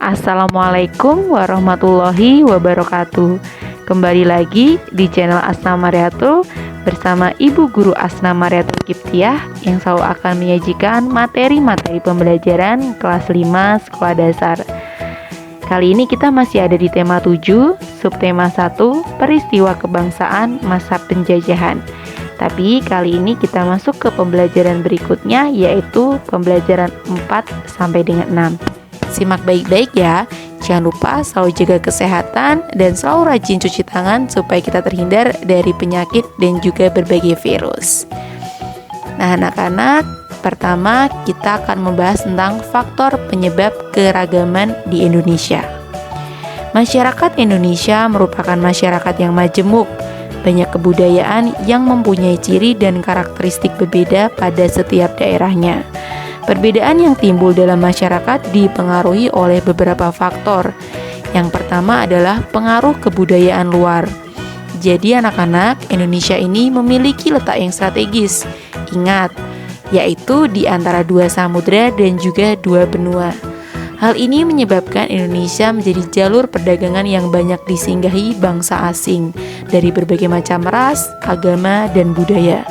Assalamualaikum warahmatullahi wabarakatuh. Kembali lagi di channel Asna Mariatul bersama Ibu Guru Asna Mariatul Kiptiah yang selalu akan menyajikan materi-materi pembelajaran kelas 5 sekolah dasar. Kali ini kita masih ada di tema 7, subtema 1, peristiwa kebangsaan masa penjajahan. Tapi kali ini kita masuk ke pembelajaran berikutnya, yaitu pembelajaran 4 sampai dengan 6. Simak baik-baik ya. Jangan lupa selalu jaga kesehatan dan selalu rajin cuci tangan supaya kita terhindar dari penyakit dan juga berbagai virus. Nah, anak-anak, pertama kita akan membahas tentang faktor penyebab keragaman di Indonesia. Masyarakat Indonesia merupakan masyarakat yang majemuk, banyak kebudayaan yang mempunyai ciri dan karakteristik berbeda pada setiap daerahnya. Perbedaan yang timbul dalam masyarakat dipengaruhi oleh beberapa faktor. Yang pertama adalah pengaruh kebudayaan luar. Jadi anak-anak, Indonesia ini memiliki letak yang strategis. Ingat, yaitu di antara dua samudra dan juga dua benua. Hal ini menyebabkan Indonesia menjadi jalur perdagangan yang banyak disinggahi bangsa asing dari berbagai macam ras, agama, dan budaya.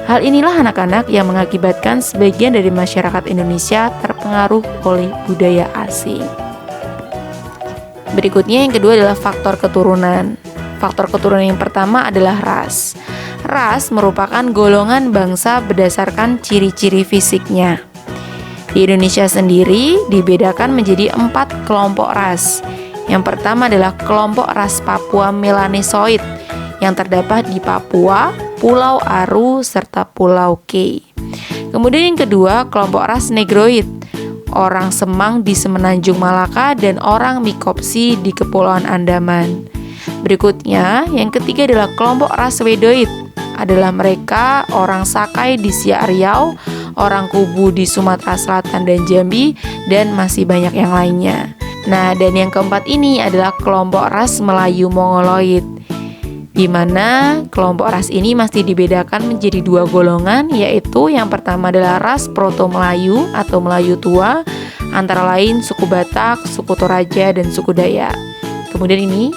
Hal inilah anak-anak yang mengakibatkan sebagian dari masyarakat Indonesia terpengaruh oleh budaya asing. Berikutnya yang kedua adalah faktor keturunan. Faktor keturunan yang pertama adalah ras. Ras merupakan golongan bangsa berdasarkan ciri-ciri fisiknya. Di Indonesia sendiri dibedakan menjadi 4 kelompok ras. Yang pertama adalah kelompok ras Papua Melanesoid yang terdapat di Papua, Pulau Aru, serta Pulau K. Kemudian yang kedua, kelompok ras Negroid, orang Semang di Semenanjung Malaka dan orang Mikopsi di Kepulauan Andaman. Berikutnya, yang ketiga adalah kelompok ras Wedoid, adalah mereka orang Sakai di Siak Riau, orang Kubu di Sumatera Selatan dan Jambi, dan masih banyak yang lainnya. Nah, dan yang keempat ini adalah kelompok ras Melayu Mongoloid, di mana kelompok ras ini masih dibedakan menjadi dua golongan, yaitu yang pertama adalah ras Proto-Melayu atau Melayu tua, antara lain suku Batak, suku Toraja, dan suku Dayak. Kemudian ini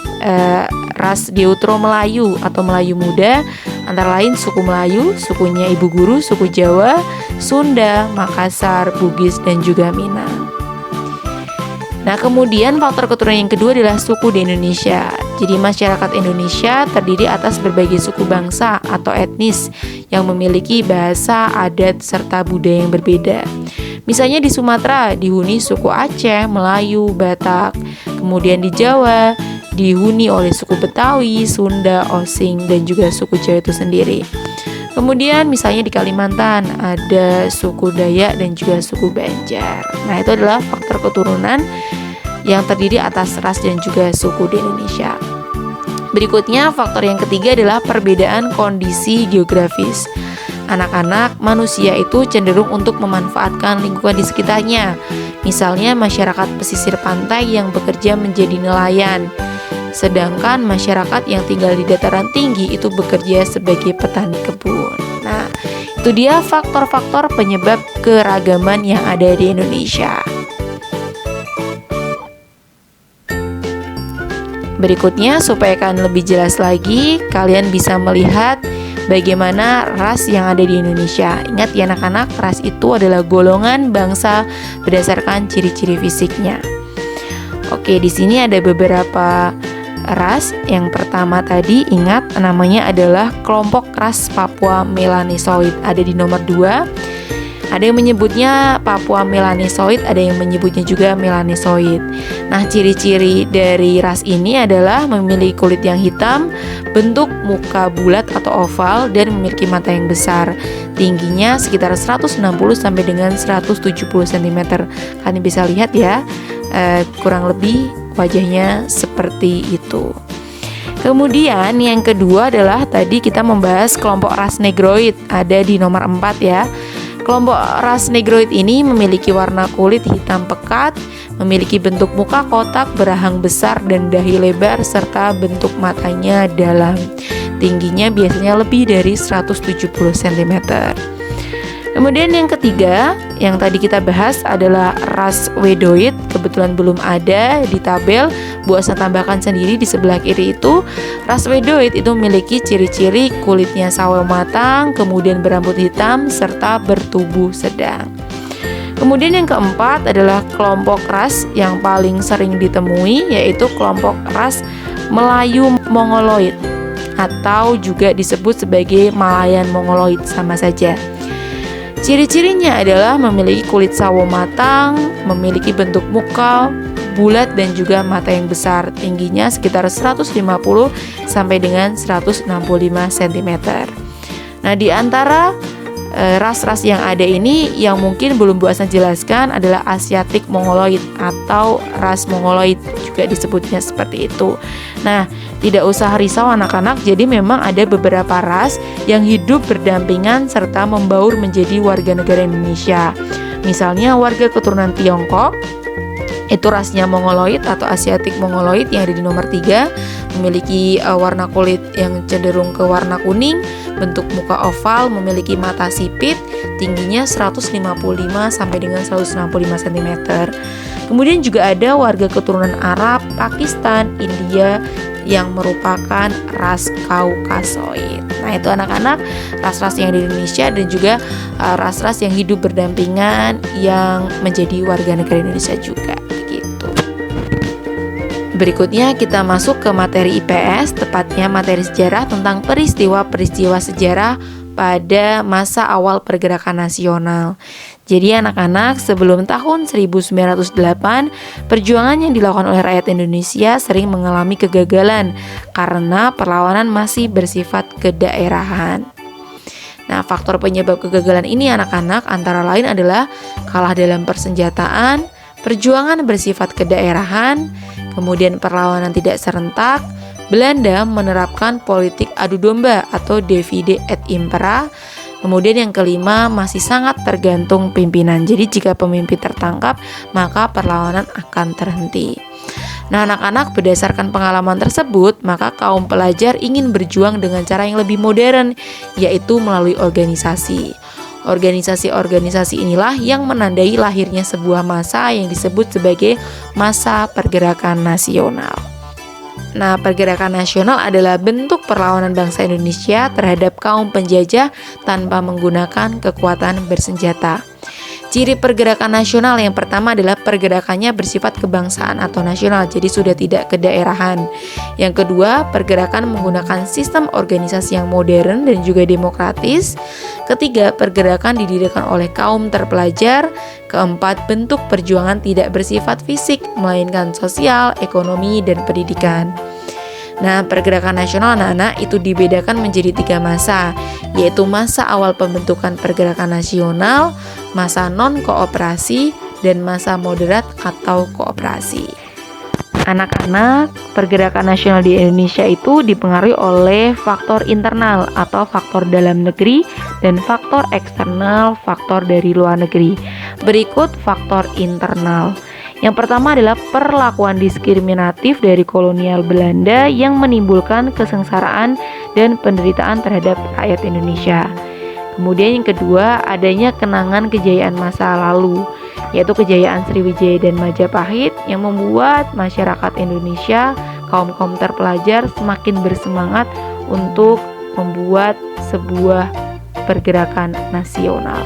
ras Deutero-Melayu atau Melayu muda, antara lain suku Melayu, sukunya Ibu Guru, suku Jawa, Sunda, Makassar, Bugis, dan juga Minang. Nah, kemudian faktor keturunan yang kedua adalah suku di Indonesia. Jadi masyarakat Indonesia terdiri atas berbagai suku bangsa atau etnis yang memiliki bahasa, adat, serta budaya yang berbeda. Misalnya di Sumatera dihuni suku Aceh, Melayu, Batak. Kemudian di Jawa dihuni oleh suku Betawi, Sunda, Osing, dan juga suku Jawa itu sendiri. Kemudian misalnya di Kalimantan ada suku Dayak dan juga suku Banjar. Nah, itu adalah faktor keturunan yang terdiri atas ras dan juga suku di Indonesia. Berikutnya, faktor yang ketiga adalah perbedaan kondisi geografis. Anak-anak, manusia itu cenderung untuk memanfaatkan lingkungan di sekitarnya. Misalnya masyarakat pesisir pantai yang bekerja menjadi nelayan, sedangkan masyarakat yang tinggal di dataran tinggi itu bekerja sebagai petani kebun. Nah, itu dia faktor-faktor penyebab keragaman yang ada di Indonesia. Berikutnya, supaya kalian lebih jelas lagi, kalian bisa melihat bagaimana ras yang ada di Indonesia. Ingat ya anak-anak, ras itu adalah golongan bangsa berdasarkan ciri-ciri fisiknya. Oke, di sini ada beberapa ras. Yang pertama tadi ingat namanya adalah kelompok ras Papua Melanesoid, ada di nomor 2. Ada yang menyebutnya Papua Melanesoid, ada yang menyebutnya juga Melanesoid. Nah, ciri-ciri dari ras ini adalah memiliki kulit yang hitam, bentuk muka bulat atau oval, dan memiliki mata yang besar. Tingginya sekitar 160 sampai dengan 170 cm. Kalian bisa lihat ya, kurang lebih wajahnya seperti itu. Kemudian yang kedua adalah tadi kita membahas kelompok ras Negroid, ada di nomor 4 ya. Kelompok ras Negroid ini memiliki warna kulit hitam pekat, memiliki bentuk muka kotak, berahang besar dan dahi lebar, serta bentuk matanya dalam. Tingginya biasanya lebih dari 170 cm. Kemudian yang ketiga, yang tadi kita bahas adalah ras Wedoid. Kebetulan belum ada di tabel, Bu Asna tambahkan sendiri di sebelah kiri itu. Ras Wedoid itu memiliki ciri-ciri kulitnya sawo matang, kemudian berambut hitam, serta bertubuh sedang. Kemudian yang keempat adalah kelompok ras yang paling sering ditemui, yaitu kelompok ras Melayu Mongoloid atau juga disebut sebagai Malayan Mongoloid, sama saja. Ciri-cirinya adalah memiliki kulit sawo matang, memiliki bentuk muka bulat dan juga mata yang besar, tingginya sekitar 150 sampai dengan 165 cm. Nah, di antara ras-ras yang ada ini yang mungkin belum Bu Asna jelaskan adalah Asiatic Mongoloid atau ras Mongoloid, juga disebutnya seperti itu. Nah, tidak usah risau anak-anak, jadi memang ada beberapa ras yang hidup berdampingan serta membaur menjadi warga negara Indonesia. Misalnya warga keturunan Tiongkok, itu rasnya Mongoloid atau Asiatic Mongoloid yang ada di nomor 3, memiliki warna kulit yang cenderung ke warna kuning, bentuk muka oval, memiliki mata sipit, tingginya 155 sampai dengan 165 cm. Kemudian juga ada warga keturunan Arab, Pakistan, India yang merupakan ras Kaukasoid. Nah, itu anak-anak ras-ras yang di Indonesia dan juga ras-ras yang hidup berdampingan yang menjadi warga negara Indonesia juga. Berikutnya kita masuk ke materi IPS, tepatnya materi sejarah tentang peristiwa-peristiwa sejarah pada masa awal pergerakan nasional. Jadi anak-anak, sebelum tahun 1908, perjuangan yang dilakukan oleh rakyat Indonesia sering mengalami kegagalan karena perlawanan masih bersifat kedaerahan. Nah, faktor penyebab kegagalan ini anak-anak antara lain adalah kalah dalam persenjataan, perjuangan bersifat kedaerahan, kemudian perlawanan tidak serentak, Belanda menerapkan politik adu domba atau divide et impera. Kemudian yang kelima, masih sangat tergantung pimpinan. Jadi jika pemimpin tertangkap, maka perlawanan akan terhenti. Nah, anak-anak, berdasarkan pengalaman tersebut, maka kaum pelajar ingin berjuang dengan cara yang lebih modern, yaitu melalui organisasi. Organisasi-organisasi inilah yang menandai lahirnya sebuah masa yang disebut sebagai masa pergerakan nasional. Nah, pergerakan nasional adalah bentuk perlawanan bangsa Indonesia terhadap kaum penjajah tanpa menggunakan kekuatan bersenjata. Ciri pergerakan nasional yang pertama adalah pergerakannya bersifat kebangsaan atau nasional, jadi sudah tidak kedaerahan. Yang kedua, pergerakan menggunakan sistem organisasi yang modern dan juga demokratis. Ketiga, pergerakan didirikan oleh kaum terpelajar. Keempat, bentuk perjuangan tidak bersifat fisik, melainkan sosial, ekonomi, dan pendidikan. Nah, pergerakan nasional anak-anak itu dibedakan menjadi 3 masa, yaitu masa awal pembentukan pergerakan nasional, masa non-kooperasi, dan masa moderat atau kooperasi. Anak-anak, pergerakan nasional di Indonesia itu dipengaruhi oleh faktor internal atau faktor dalam negeri dan faktor eksternal, faktor dari luar negeri. Berikut faktor internal. Yang pertama adalah perlakuan diskriminatif dari kolonial Belanda yang menimbulkan kesengsaraan dan penderitaan terhadap rakyat Indonesia. Kemudian yang kedua, adanya kenangan kejayaan masa lalu, yaitu kejayaan Sriwijaya dan Majapahit yang membuat masyarakat Indonesia, kaum-kaum terpelajar semakin bersemangat untuk membuat sebuah pergerakan nasional.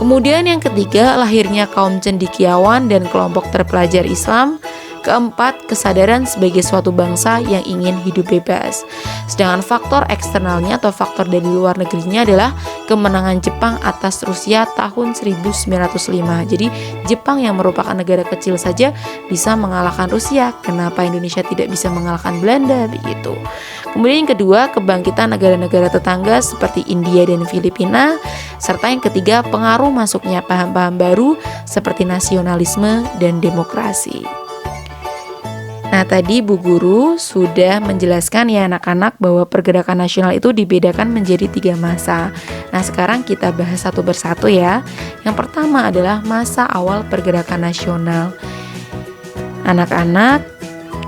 Kemudian yang ketiga, lahirnya kaum cendekiawan dan kelompok terpelajar Islam. Keempat, kesadaran sebagai suatu bangsa yang ingin hidup bebas. Sedangkan faktor eksternalnya atau faktor dari luar negerinya adalah kemenangan Jepang atas Rusia tahun 1905. Jadi Jepang yang merupakan negara kecil saja bisa mengalahkan Rusia. Kenapa Indonesia tidak bisa mengalahkan Belanda? Begitu. Kemudian yang kedua, kebangkitan negara-negara tetangga seperti India dan Filipina. Serta yang ketiga, pengaruh masuknya paham-paham baru seperti nasionalisme dan demokrasi. Nah, tadi Bu Guru sudah menjelaskan ya anak-anak bahwa pergerakan nasional itu dibedakan menjadi 3 masa. Nah, sekarang kita bahas satu persatu ya. Yang pertama adalah masa awal pergerakan nasional. Anak-anak,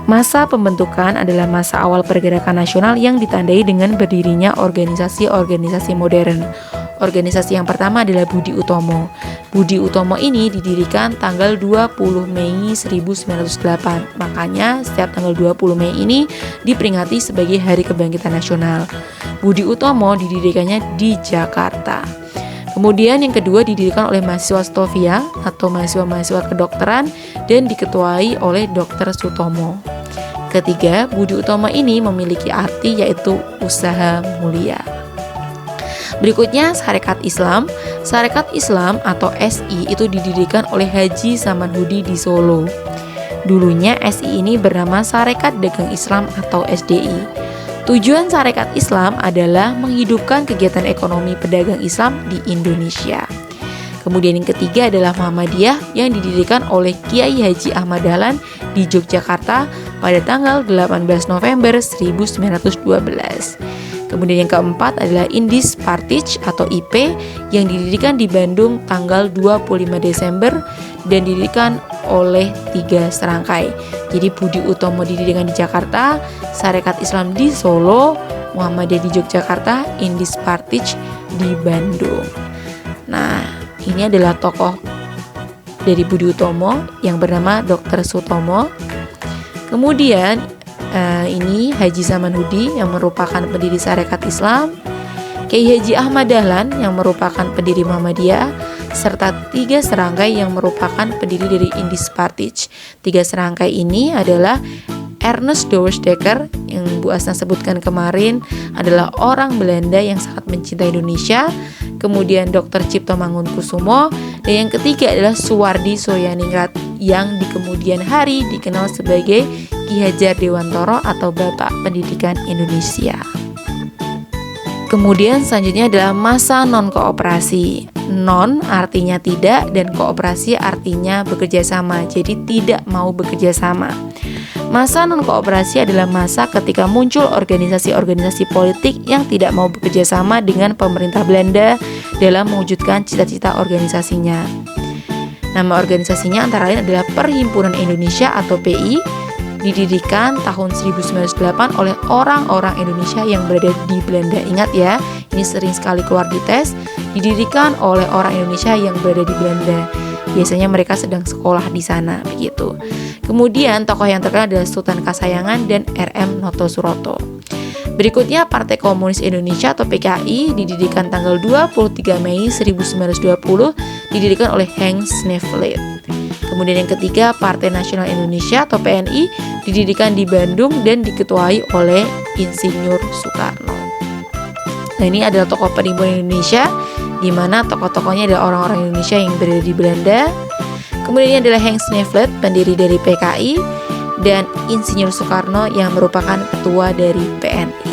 masa pembentukan adalah masa awal pergerakan nasional yang ditandai dengan berdirinya organisasi-organisasi modern. Organisasi yang pertama adalah Budi Utomo. Budi Utomo ini didirikan tanggal 20 Mei 1908. Makanya setiap tanggal 20 Mei ini diperingati sebagai Hari Kebangkitan Nasional. Budi Utomo didirikannya di Jakarta. Kemudian yang kedua didirikan oleh mahasiswa Stovia atau mahasiswa-mahasiswa kedokteran dan diketuai oleh Dr. Sutomo. Ketiga, Budi Utomo ini memiliki arti yaitu usaha mulia. Berikutnya, Sarekat Islam. Sarekat Islam atau SI itu didirikan oleh Haji Samanhudi di Solo. Dulunya SI ini bernama Sarekat Dagang Islam atau SDI. Tujuan Sarekat Islam adalah menghidupkan kegiatan ekonomi pedagang Islam di Indonesia. Kemudian yang ketiga adalah Muhammadiyah yang didirikan oleh Kiai Haji Ahmad Dahlan di Yogyakarta pada tanggal 18 November 1912. Kemudian yang keempat adalah Indis Partij atau IP yang didirikan di Bandung tanggal 25 Desember dan didirikan oleh 3 serangkai. Jadi Budi Utomo didirikan di Jakarta, Sarekat Islam di Solo, Muhammadiyah di Yogyakarta, Indis Partij di Bandung. Nah, ini adalah tokoh dari Budi Utomo yang bernama Dr. Sutomo. Kemudian ini Haji Samanhudi yang merupakan pendiri Sarekat Islam, Kiai Haji Ahmad Dahlan yang merupakan pendiri Muhammadiyah, serta 3 serangkai yang merupakan pendiri dari Indis Partij. 3 serangkai ini adalah Ernest Douwes Dekker yang Bu Asna sebutkan kemarin adalah orang Belanda yang sangat mencintai Indonesia. Kemudian Dr. Cipto Mangunkusumo, dan yang ketiga adalah Suwardi Soyaningrat yang di kemudian hari dikenal sebagai Ki Hajar Dewantoro atau Bapak Pendidikan Indonesia. Kemudian selanjutnya adalah masa non-kooperasi. Non artinya tidak dan kooperasi artinya bekerja sama. Jadi tidak mau bekerja sama. Masa non-kooperasi adalah masa ketika muncul organisasi-organisasi politik yang tidak mau bekerja sama dengan pemerintah Belanda dalam mewujudkan cita-cita organisasinya. Nama organisasinya antara lain adalah Perhimpunan Indonesia atau PI, didirikan tahun 1908 oleh orang-orang Indonesia yang berada di Belanda. Ingat ya, ini sering sekali keluar di tes, didirikan oleh orang Indonesia yang berada di Belanda. Biasanya mereka sedang sekolah di sana, begitu. Kemudian tokoh yang terkenal adalah Sultan Kasayangan dan RM Noto Suroto. Berikutnya Partai Komunis Indonesia atau PKI didirikan tanggal 23 Mei 1920, didirikan oleh Henk Sneevliet. Kemudian yang ketiga Partai Nasional Indonesia atau PNI didirikan di Bandung dan diketuai oleh Insinyur Soekarno. Nah, ini adalah tokoh Perhimpunan Indonesia, di mana tokoh-tokohnya adalah orang-orang Indonesia yang berada di Belanda. Kemudian ini adalah Henk Sneevliet, pendiri dari PKI, dan Insinyur Soekarno yang merupakan ketua dari PNI.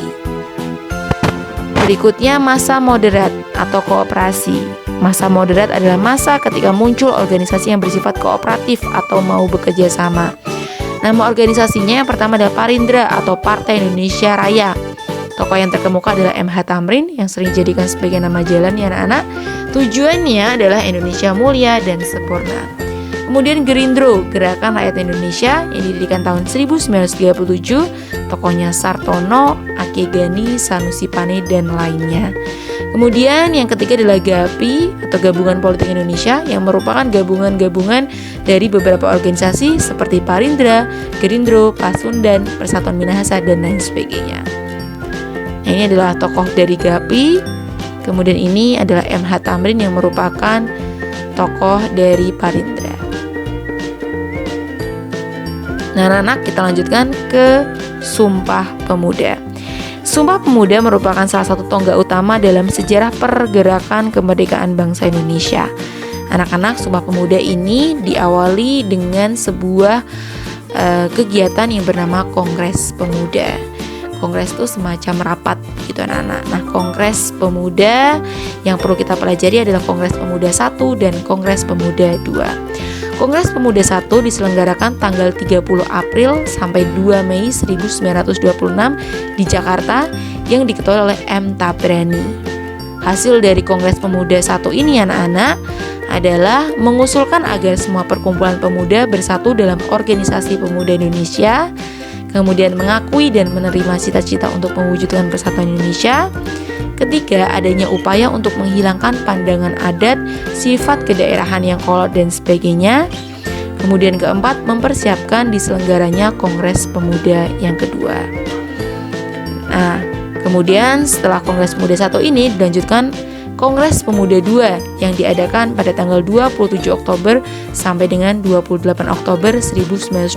Berikutnya masa moderat atau kooperasi. Masa moderat adalah masa ketika muncul organisasi yang bersifat kooperatif atau mau bekerja sama. Nama organisasinya yang pertama adalah Parindra atau Partai Indonesia Raya. Tokoh yang terkemuka adalah MH Tamrin yang sering dijadikan sebagai nama jalan ya anak-anak. Tujuannya adalah Indonesia mulia dan sempurna. Kemudian Gerindro, Gerakan Rakyat Indonesia yang didirikan tahun 1937, tokohnya Sartono, Akegani, Sanusi Pane, dan lainnya. Kemudian yang ketiga adalah GAPI atau Gabungan Politik Indonesia yang merupakan gabungan-gabungan dari beberapa organisasi seperti Parindra, Gerindro, Pasundan, Persatuan Minahasa, dan lain sebagainya. Nah, ini adalah tokoh dari GAPI. Kemudian ini adalah MH Tamrin yang merupakan tokoh dari Parindra. Nah, anak-anak, kita lanjutkan ke Sumpah Pemuda. Sumpah Pemuda merupakan salah satu tonggak utama dalam sejarah pergerakan kemerdekaan bangsa Indonesia. Anak-anak, Sumpah Pemuda ini diawali dengan sebuah kegiatan yang bernama Kongres Pemuda. Kongres itu semacam rapat gitu anak-anak. Nah, Kongres Pemuda yang perlu kita pelajari adalah Kongres Pemuda 1 dan Kongres Pemuda 2. Kongres Pemuda 1 diselenggarakan tanggal 30 April sampai 2 Mei 1926 di Jakarta yang diketuai oleh M. Tabrani. Hasil dari Kongres Pemuda 1 ini anak-anak adalah mengusulkan agar semua perkumpulan pemuda bersatu dalam organisasi pemuda Indonesia, kemudian mengakui dan menerima cita-cita untuk mewujudkan persatuan Indonesia, Ketiga, adanya upaya untuk menghilangkan pandangan adat, sifat kedaerahan yang kolot dan sebagainya. Kemudian keempat, mempersiapkan diselenggaranya Kongres Pemuda yang kedua. Nah, kemudian setelah Kongres Pemuda 1 ini dilanjutkan Kongres Pemuda 2 yang diadakan pada tanggal 27 Oktober sampai dengan 28 Oktober 1928.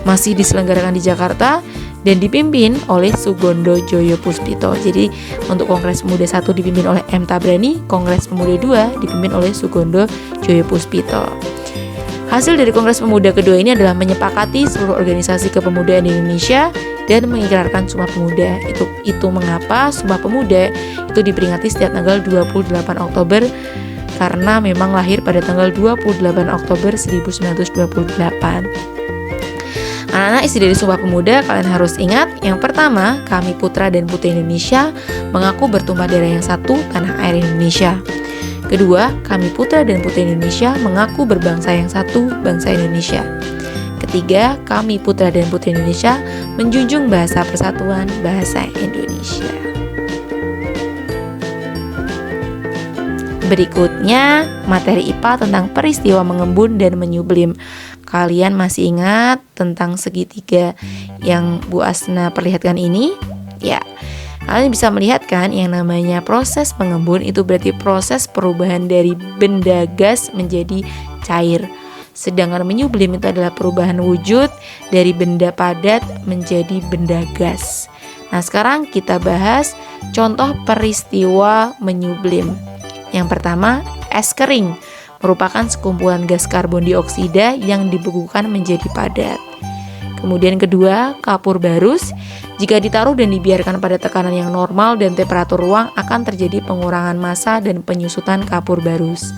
Masih diselenggarakan di Jakarta dan dipimpin oleh Sugondo Joyo Puspito. Jadi untuk Kongres Pemuda 1 dipimpin oleh M. Tabrani, Kongres Pemuda 2 dipimpin oleh Sugondo Joyo Puspito. Hasil dari Kongres Pemuda kedua ini adalah menyepakati seluruh organisasi kepemudaan di Indonesia dan mengikrarkan Sumpah Pemuda. Itu mengapa Sumpah Pemuda itu diperingati setiap tanggal 28 Oktober karena memang lahir pada tanggal 28 Oktober 1928. Anak-anak, isi dari Sumpah Pemuda kalian harus ingat. Yang pertama, kami putra dan putri Indonesia mengaku bertumpah darah yang satu, tanah air Indonesia. Kedua, kami putra dan putri Indonesia mengaku berbangsa yang satu, bangsa Indonesia. Ketiga, kami putra dan putri Indonesia menjunjung bahasa persatuan, bahasa Indonesia. Berikutnya, materi IPA tentang peristiwa mengembun dan menyublim. Kalian masih ingat tentang segitiga yang Bu Asna perlihatkan ini? Ya. Kalian bisa melihat kan yang namanya proses pengembun itu berarti proses perubahan dari benda gas menjadi cair. Sedangkan menyublim itu adalah perubahan wujud dari benda padat menjadi benda gas. Nah, sekarang kita bahas contoh peristiwa menyublim. Yang pertama, es kering merupakan sekumpulan gas karbon dioksida yang dibekukan menjadi padat. Kemudian kedua, kapur barus. Jika ditaruh dan dibiarkan pada tekanan yang normal dan temperatur ruang akan terjadi pengurangan massa dan penyusutan kapur barus.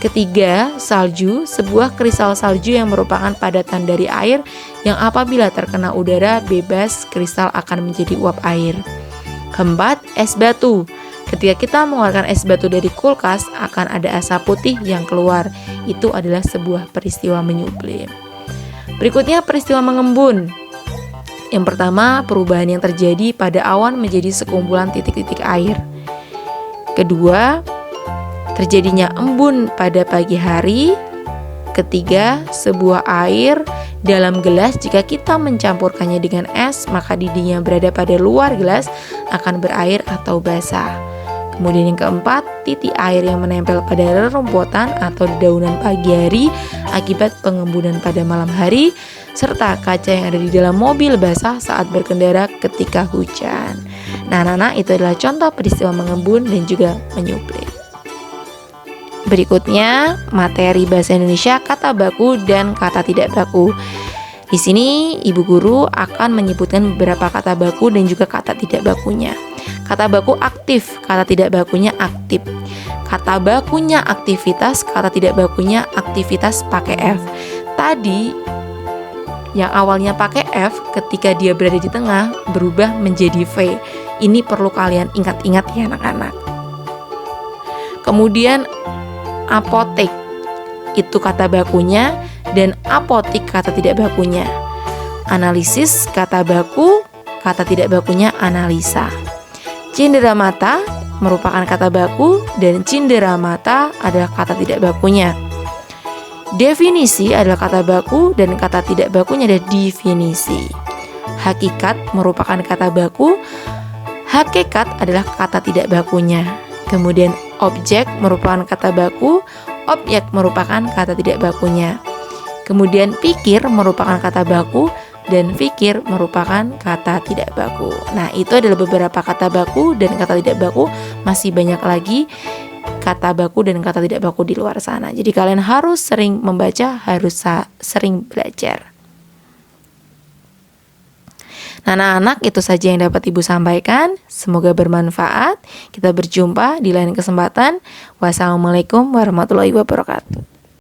Ketiga, salju, sebuah kristal salju yang merupakan padatan dari air yang apabila terkena udara bebas, kristal akan menjadi uap air. Keempat, es batu. Ketika kita mengeluarkan es batu dari kulkas akan ada asap putih yang keluar. Itu adalah sebuah peristiwa menyublim. Berikutnya peristiwa mengembun. Yang pertama, perubahan yang terjadi pada awan menjadi sekumpulan titik-titik air. Kedua, terjadinya embun pada pagi hari. Ketiga, sebuah air dalam gelas jika kita mencampurkannya dengan es, maka didihnya berada pada luar gelas akan berair atau basah. Kemudian yang keempat, titik air yang menempel pada rerumputan atau dedaunan pagi hari akibat pengembunan pada malam hari, serta kaca yang ada di dalam mobil basah saat berkendara ketika hujan. Nah, anak-anak, itu adalah contoh peristiwa mengembun dan juga menyublim. Berikutnya, materi bahasa Indonesia, kata baku dan kata tidak baku. Di sini Ibu Guru akan menyebutkan beberapa kata baku dan juga kata tidak bakunya. Kata baku aktif, kata tidak bakunya aktif. Kata bakunya aktivitas, kata tidak bakunya aktivitas pakai F. Tadi yang awalnya pakai F ketika dia berada di tengah berubah menjadi V. Ini perlu kalian ingat-ingat ya anak-anak. Kemudian apotek itu kata bakunya dan apotik kata tidak bakunya. Analisis kata baku, kata tidak bakunya analisa. Cindera mata merupakan kata baku dan cindera mata adalah kata tidak bakunya. Definisi adalah kata baku dan kata tidak bakunya adalah definisi. Hakikat merupakan kata baku, hakikat adalah kata tidak bakunya. Kemudian objek merupakan kata baku, objek merupakan kata tidak bakunya. Kemudian pikir merupakan kata baku dan fikir merupakan kata tidak baku. Nah, itu adalah beberapa kata baku dan kata tidak baku. Masih banyak lagi kata baku dan kata tidak baku di luar sana. Jadi kalian harus sering membaca, harus sering belajar. Nah, anak-anak, itu saja yang dapat Ibu sampaikan. Semoga bermanfaat. Kita berjumpa di lain kesempatan. Wassalamualaikum warahmatullahi wabarakatuh.